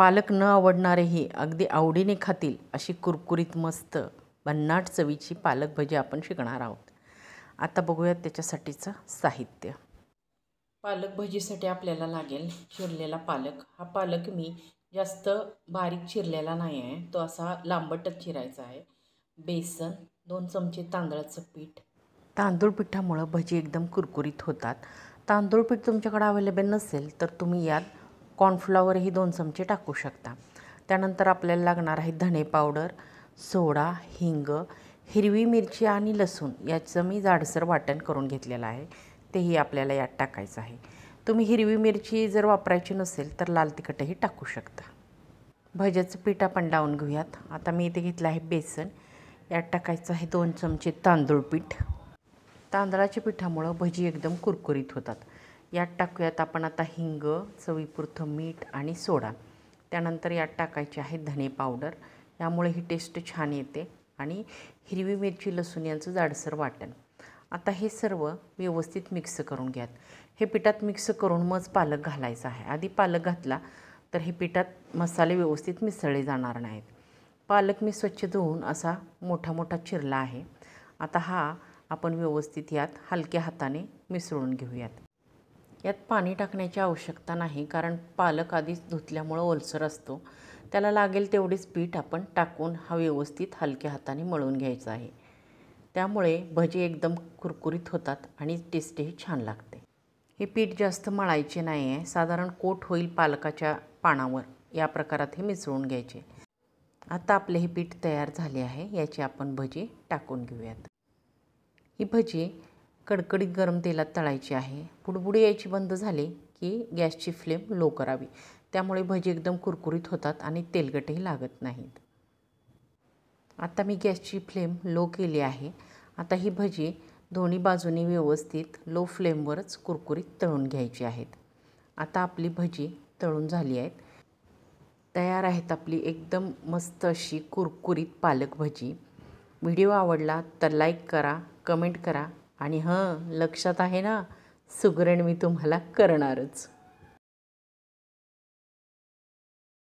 पालक न आवडणारेही अगदी आवडीने खातील अशी कुरकुरीत मस्त भन्नाट चवीची पालक भजी आपण शिकणार आहोत। आता बघूयात त्याच्यासाठीचं साहित्य। पालक भजीसाठी आपल्याला लागेल चिरलेला पालक। हा पालक मी जास्त बारीक चिरलेला नाही आहे, तो असा लांबटच चिरायचा आहे। बेसन, 2 चमचे तांदळाचं पीठ। तांदूळ पिठामुळे भजी एकदम कुरकुरीत होतात। तांदूळ पीठ तुमच्याकडे अवेलेबल नसेल तर तुम्ही यात कॉर्नफ्लॉवरही 2 चमचे टाकू शकता। त्यानंतर आपल्याला लागणार आहे धणे पावडर, सोडा, हिंग, हिरवी मिरची आणि लसूण याचं मी जाडसर वाटण करून घेतलेलं आहे, तेही आपल्याला यात टाकायचं आहे। तुम्ही हिरवी मिरची जर वापरायची नसेल तर लाल तिखटही टाकू शकता। भज्याचं पीठ आपण लावून घेऊयात। आता मी इथे घेतलं आहे बेसन, यात टाकायचं आहे 2 चमचे तांदूळ पीठ। तांदळाच्या पिठामुळे भजी एकदम कुरकुरीत होतात। यात टाकूयात आपण आता हिंग, चवीपुरतं मीठ आणि सोडा। त्यानंतर यात टाकायचे आहे धणे पावडर, यामुळे ही टेस्ट छान येते, आणि हिरवी मिरची, लसूण यांचं जाडसर वाटण। आता हे सर्व व्यवस्थित मिक्स करून घ्यात। हे पिठात मिक्स करून मग पालक घालायचा आहे। आधी पालक घातला तर हे पिठात मसाले व्यवस्थित मिसळले जाणार नाहीत। पालक मी स्वच्छ धुवून असा मोठा मोठा चिरला आहे। आता हा आपण व्यवस्थित यात हलक्या हाताने मिसळून घेऊयात। यात पाणी टाकण्याची आवश्यकता नाही, कारण पालक आधीच धुतल्यामुळे ओलसर असतो। त्याला लागेल तेवढेच पीठ आपण टाकून हा व्यवस्थित हलक्या हाताने मळून घ्यायचा आहे। त्यामुळे भजी एकदम कुरकुरीत होतात आणि टेस्टही छान लागते। हे पीठ जास्त मळायचे नाही आहे, साधारण कोट होईल पालकाच्या पानावर या प्रकारात हे मिसळून घ्यायचे। आता आपले हे पीठ तयार झाले आहे, याची आपण भजी टाकून घेऊयात। ही भजी कडकडीत गरम तेलात तळायची आहे। बुडबुडी यायची बंद झाली की गॅसची फ्लेम लो करावी, त्यामुळे भजी एकदम कुरकुरीत होतात आणि तेलकटही लागत नाहीत। आता मी गॅसची फ्लेम लो केली आहे। आता ही भजी दोन्ही बाजूनी व्यवस्थित लो फ्लेमवरच कुरकुरीत तळून घ्यायची आहेत। आता आपली भजी तळून झाली आहेत, तयार आहेत आपली एकदम मस्त अशी कुरकुरीत पालक भजी। व्हिडिओ आवडला तर लाईक करा, कमेंट करा, आणि लक्षात आहे ना, सुगरण मी तुम्हाला करणारच।